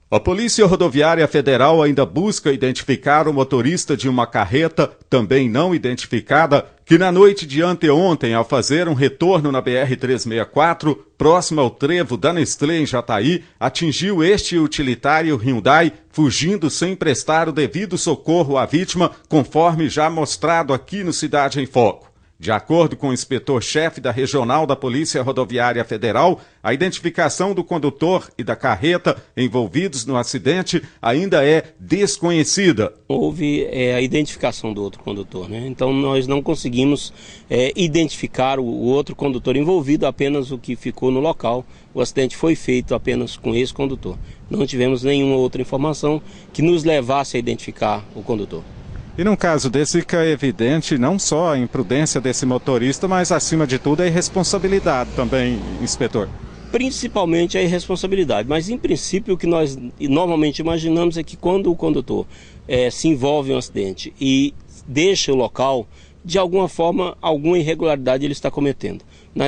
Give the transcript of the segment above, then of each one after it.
A Polícia Rodoviária Federal ainda busca identificar o motorista de uma carreta, também não identificada, que na noite de anteontem, ao fazer um retorno na BR-364, próximo ao trevo da Nestlé em Jataí, atingiu este utilitário Hyundai, fugindo sem prestar o devido socorro à vítima, conforme já mostrado aqui no Cidade em Foco. De acordo com o inspetor-chefe da Regional da Polícia Rodoviária Federal, a identificação do condutor e da carreta envolvidos no acidente ainda é desconhecida. Houve a identificação do outro condutor, né? Então nós não conseguimos identificar o outro condutor envolvido, apenas o que ficou no local. O acidente foi feito apenas com esse condutor. Não tivemos nenhuma outra informação que nos levasse a identificar o condutor. E num caso desse fica evidente não só a imprudência desse motorista, mas acima de tudo a irresponsabilidade também, inspetor. Principalmente a irresponsabilidade, mas em princípio o que nós normalmente imaginamos é que quando o condutor se envolve em um acidente e deixa o local, de alguma forma, alguma irregularidade ele está cometendo.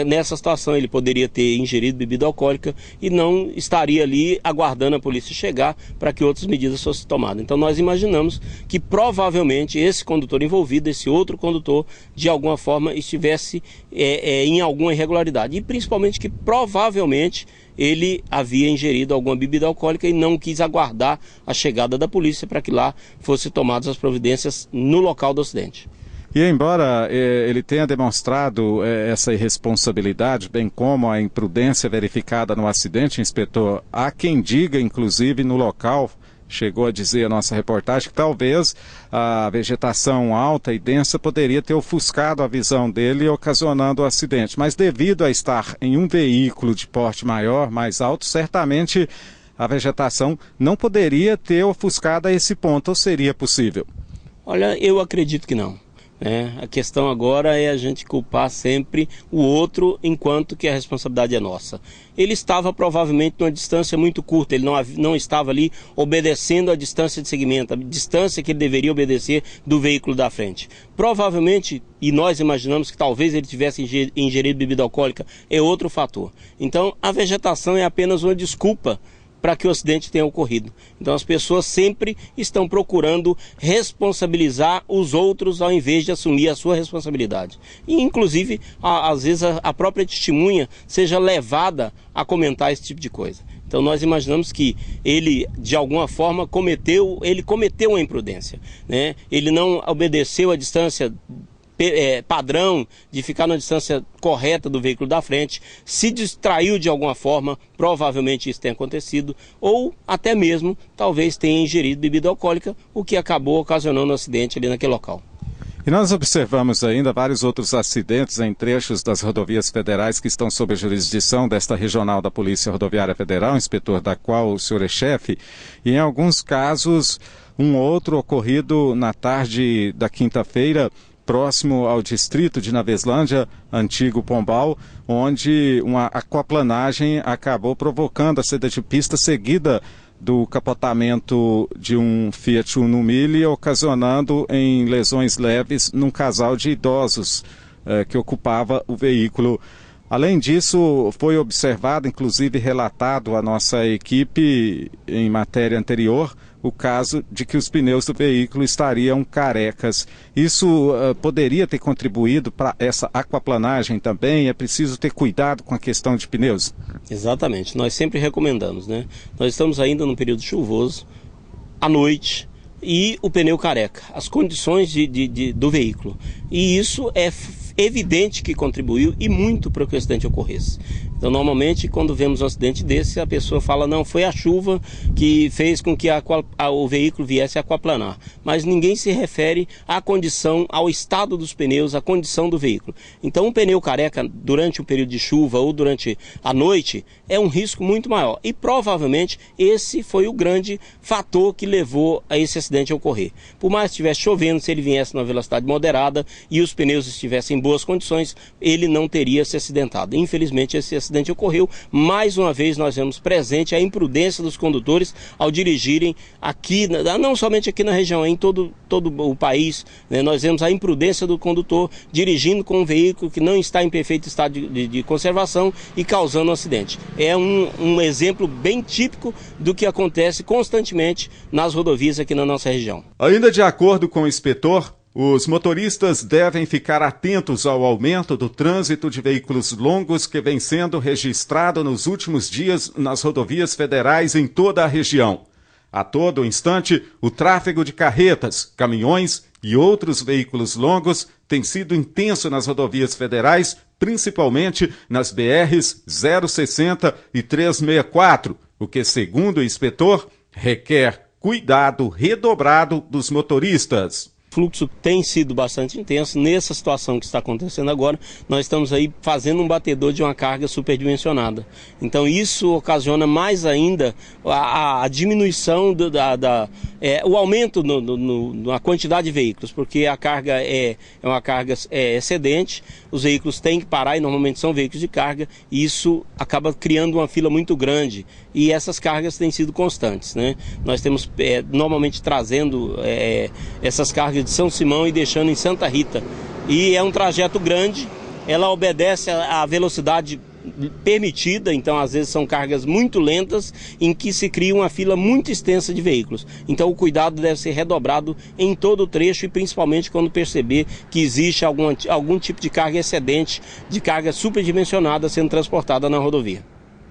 Nessa situação ele poderia ter ingerido bebida alcoólica e não estaria ali aguardando a polícia chegar para que outras medidas fossem tomadas. Então nós imaginamos que provavelmente esse condutor envolvido, esse outro condutor, de alguma forma estivesse em alguma irregularidade. E principalmente que provavelmente ele havia ingerido alguma bebida alcoólica e não quis aguardar a chegada da polícia para que lá fossem tomadas as providências no local do acidente. E embora ele tenha demonstrado essa irresponsabilidade, bem como a imprudência verificada no acidente, inspetor, há quem diga, inclusive no local, chegou a dizer a nossa reportagem, que talvez a vegetação alta e densa poderia ter ofuscado a visão dele, ocasionando o acidente. Mas devido a estar em um veículo de porte maior, mais alto, certamente a vegetação não poderia ter ofuscado a esse ponto, ou seria possível? Olha, eu acredito que não. A questão agora é a gente culpar sempre o outro, enquanto que a responsabilidade é nossa. Ele estava provavelmente numa distância muito curta, ele não estava ali obedecendo a distância de segmento, a distância que ele deveria obedecer do veículo da frente. Provavelmente, e nós imaginamos que talvez ele tivesse ingerido bebida alcoólica, é outro fator. Então a vegetação é apenas uma desculpa para que o acidente tenha ocorrido. Então as pessoas sempre estão procurando responsabilizar os outros ao invés de assumir a sua responsabilidade. E inclusive, às vezes a própria testemunha seja levada a comentar esse tipo de coisa. Então nós imaginamos que ele, de alguma forma, cometeu uma imprudência, né? Ele não obedeceu a distância padrão de ficar na distância correta do veículo da frente, se distraiu de alguma forma, provavelmente isso tenha acontecido, ou até mesmo talvez tenha ingerido bebida alcoólica, o que acabou ocasionando um acidente ali naquele local. E nós observamos ainda vários outros acidentes em trechos das rodovias federais que estão sob a jurisdição desta Regional da Polícia Rodoviária Federal, inspetor, da qual o senhor é chefe, e em alguns casos um outro ocorrido na tarde da quinta-feira, próximo ao distrito de Naveslândia, antigo Pombal, onde uma aquaplanagem acabou provocando a saída de pista seguida do capotamento de um Fiat Uno Mille, ocasionando em lesões leves num casal de idosos que ocupava o veículo. Além disso, foi observado, inclusive relatado à nossa equipe em matéria anterior, o caso de que os pneus do veículo estariam carecas. Isso poderia ter contribuído para essa aquaplanagem também? É preciso ter cuidado com a questão de pneus? Exatamente, nós sempre recomendamos, né? Nós estamos ainda num período chuvoso, à noite, e o pneu careca, as condições do veículo. E isso é evidente que contribuiu e muito para que o acidente ocorresse. Então, normalmente, quando vemos um acidente desse, a pessoa fala, não, foi a chuva que fez com que o veículo viesse a aquaplanar. Mas ninguém se refere à condição, ao estado dos pneus, à condição do veículo. Então, um pneu careca durante um período de chuva ou durante a noite é um risco muito maior. E provavelmente esse foi o grande fator que levou a esse acidente a ocorrer. Por mais que estivesse chovendo, se ele viesse numa velocidade moderada e os pneus estivessem em boas condições, ele não teria se acidentado. Infelizmente, esse acidente ocorreu, mais uma vez nós vemos presente a imprudência dos condutores ao dirigirem aqui, não somente aqui na região, em todo o país, né? Nós vemos a imprudência do condutor dirigindo com um veículo que não está em perfeito estado de conservação e causando um acidente. É um exemplo bem típico do que acontece constantemente nas rodovias aqui na nossa região. Ainda de acordo com o inspetor, os motoristas devem ficar atentos ao aumento do trânsito de veículos longos que vem sendo registrado nos últimos dias nas rodovias federais em toda a região. A todo instante, o tráfego de carretas, caminhões e outros veículos longos tem sido intenso nas rodovias federais, principalmente nas BRs 060 e 364, o que, segundo o inspetor, requer cuidado redobrado dos motoristas. O fluxo tem sido bastante intenso. Nessa situação que está acontecendo agora, nós estamos aí fazendo um batedor de uma carga superdimensionada. Então isso ocasiona mais ainda a diminuição, o aumento na quantidade de veículos, porque a carga é uma carga excedente, os veículos têm que parar e normalmente são veículos de carga, e isso acaba criando uma fila muito grande e essas cargas têm sido constantes, né? Nós temos normalmente trazendo essas cargas de São Simão e deixando em Santa Rita, e é um trajeto grande, ela obedece à velocidade permitida, então às vezes são cargas muito lentas em que se cria uma fila muito extensa de veículos. Então o cuidado deve ser redobrado em todo o trecho e principalmente quando perceber que existe algum tipo de carga excedente, de carga superdimensionada sendo transportada na rodovia.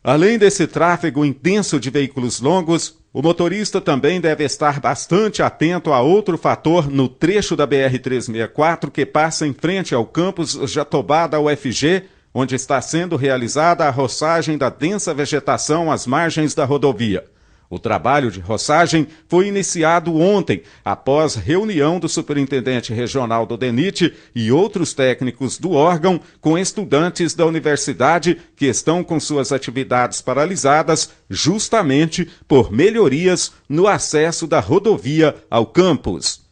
Além desse tráfego intenso de veículos longos, o motorista também deve estar bastante atento a outro fator no trecho da BR-364 que passa em frente ao campus Jatobá da UFG, onde está sendo realizada a roçagem da densa vegetação às margens da rodovia. O trabalho de roçagem foi iniciado ontem, após reunião do superintendente regional do DENIT e outros técnicos do órgão com estudantes da universidade que estão com suas atividades paralisadas justamente por melhorias no acesso da rodovia ao campus.